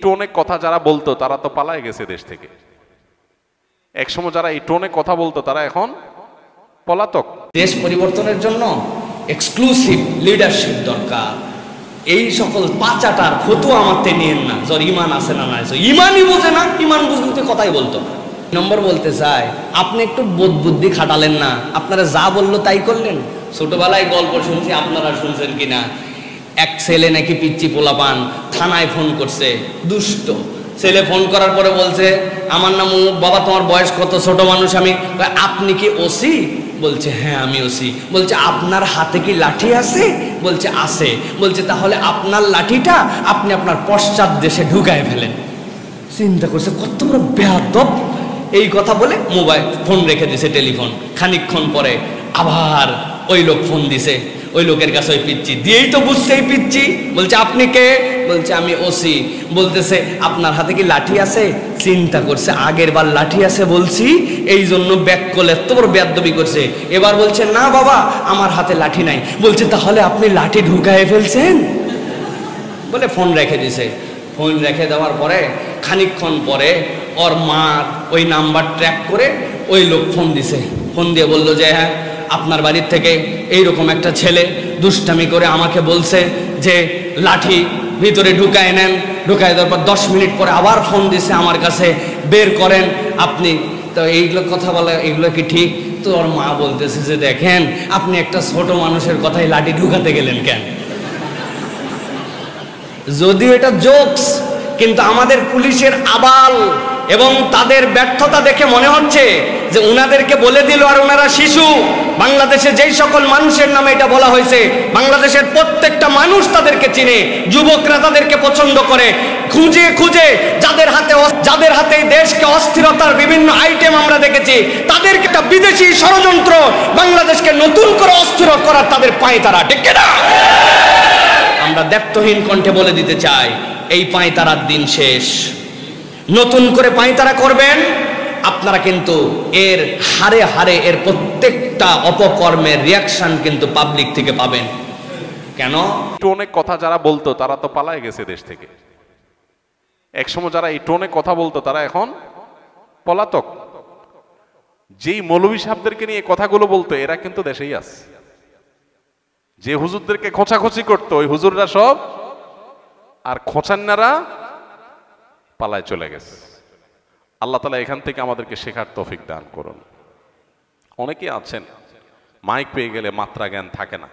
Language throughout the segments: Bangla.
টোনে কথা যারা বলতো তারা তো পালায় গেছে দেশ থেকে। একসময় যারা এই টোনে কথা বলতো তারা এখন পলাতক। দেশ পরিবর্তনের জন্য এক্সক্লুসিভ লিডারশিপ দরকার। এই সকল পাচাটার ফতুয়া আমাতে নিয়েন না, যার ইমান আছে না নাই, ইমানই বোঝে না, ইমান বুঝতে কথাই বলতো। নম্বর বলতে চাই, আপনি একটু বোধ বুদ্ধি খাটালেন না, আপনারা যা বললো তাই করলেন। ছোটবেলায় গল্প শুনছি, আপনারা শুনছেন কিনা, এক ছেলে নাকি পিচ্চি পোলাপান থানায় ফোন করছে, দুষ্ট ছেলে ফোন করার পরে বলছে আমার নাম বাবা, তোমার বয়স কত? ছোট মানুষ আমি। আপনি কি ওসি? বলছে হ্যাঁ আমি ওসি। বলছে আপনার হাতে কি লাঠি আছে? বলছে আছে। বলছে তাহলে আপনার লাঠিটা আপনি আপনার পশ্চাৎ দেশে ঢুকায় ফেলেন। চিন্তা করছে কত বড় বেয়াদব। এই কথা বলে মোবাইল ফোন রেখে দিছে, টেলিফোন। খানিকক্ষণ পরে আবার ওই লোক ফোন দিছে, ওই লোকের কাছে ওই পিচ্চি দিয়েই তো বুঝছে এই পিচ্চি। বলছে আপনি কে? বলছে আমি ওসি। বলতেছে আপনার হাতে কি লাঠি আছে? চিন্তা করছে আগের বার লাঠি আছে বলছি, এই জন্য ব্যাক করলে এত বড় বেয়াদবি করছে। এবার বলছে না বাবা আমার হাতে লাঠি নাই। বলছে তাহলে আপনি লাঠি ঢুকায় ফেলছেন? বলে ফোন রেখে দিছে। ফোন রেখে দেওয়ার পরে খানিকক্ষণ পরে ওর মা ওই নাম্বার ট্র্যাক করে ওই লোক ফোন দিছে। ফোন দিয়ে বলল যে হ্যাঁ আপনার বাড়ির থেকে এইরকম একটা ছেলে দুষ্টামি করে আমাকে বলছে যে লাঠি ভিতরে ঢুকায় নেন। ঢুকায় দেওয়ার পর 10 মিনিট পরে আবার ফোন দিছে আমার কাছে, বের করেন আপনি। তো এইগুলো কথা বলে, এগুলো কি ঠিক? তো ওর মা বলতেছে যে দেখেন আপনি একটা ছোট মানুষের কথাই লাঠি ঢুকাতে গেলেন কেন? যদিও এটা জোকস, কিন্তু আমাদের পুলিশের আবাল এবং তাদের ব্যর্থতা দেখে মনে হচ্ছে যে ওনাদেরকে বলে দিল আর ওনারা শিশু। বাংলাদেশে যেই সকল মানুষের নামে এটা বলা হয়েছে, বাংলাদেশের প্রত্যেকটা মানুষ তাদেরকে চিনে, যুবকরা তাদেরকে পছন্দ করে। খুঁজে খুঁজে যাদের হাতে দেশকে অস্থিরতার বিভিন্ন আইটেম আমরা দেখেছি, তাদেরকে একটা বিদেশি ষড়যন্ত্র বাংলাদেশকে নতুন করে অস্থির করার তাদের পায়ে তারা ডেকে না। আমরা দ্ব্যর্থহীন কণ্ঠে বলে দিতে চাই, এই পাঁয়তারার দিন শেষ। নতুন করে পাঁয়তারা করবেন আপনারা, কিন্তু এর হারে হারে এর প্রত্যেকটা অপকর্মের রিয়াকশন কিন্তু পাবলিক থেকে পাবেন। কেন? টোনে কথা যারা বলতো তারা তো পালায় গেছে দেশ থেকে। একসময় যারা এই টোনে কথা বলতো তারা এখন পলাতক। যেই মৌলভী সাহেবদেরকে নিয়ে কথাগুলো বলতো এরা কিন্তু দেশেই আছে। যে হুজুরদেরকে খোঁচাখুচি করতো ওই হুজুররা সব আর খোঁচান্নারা পালায় চলে গেছে। আল্লাহ তাআলা এখান থেকে আমাদেরকে শেখার তৌফিক দান করুন। অনেকে আছেন মাইক পেয়ে গেলে মাত্রা জ্ঞান থাকে না।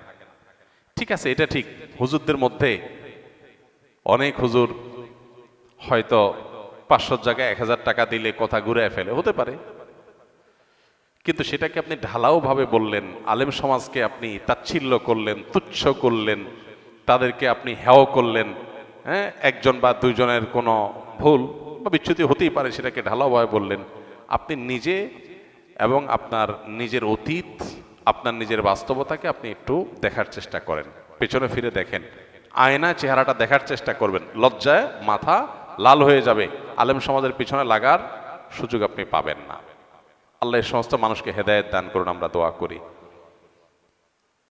ঠিক আছে, এটা ঠিক, হুজুরদের মধ্যে অনেক হুজুর হয়তো 500 জায়গায় 1000 টাকা দিলে কথা ঘুরে ফেলে, হতে পারে। কিন্তু সেটাকে আপনি ঢালাও ভাবে বললেন, আলেম সমাজকে আপনি তাচ্ছিল্য করলেন, তুচ্ছ করলেন, তাদেরকে আপনি হেয় করলেন। হ্যাঁ, একজন বা দুইজনের কোনো ভুল বা বিচ্যুতি হতেই পারে, সেটাকে ঢালাওভাবে বললেন। আপনি নিজে এবং আপনার নিজের অতীত, আপনার নিজের বাস্তবতাকে আপনি একটু দেখার চেষ্টা করেন। পেছনে ফিরে দেখেন, আয়নায় চেহারাটা দেখার চেষ্টা করবেন। লজ্জায় মাথা লাল হয়ে যাবে, আলেম সমাজের পিছনে লাগার সুযোগ আপনি পাবেন না। আল্লাহ এই সমস্ত মানুষকে হেদায়েত দান করুন, আমরা দোয়া করি।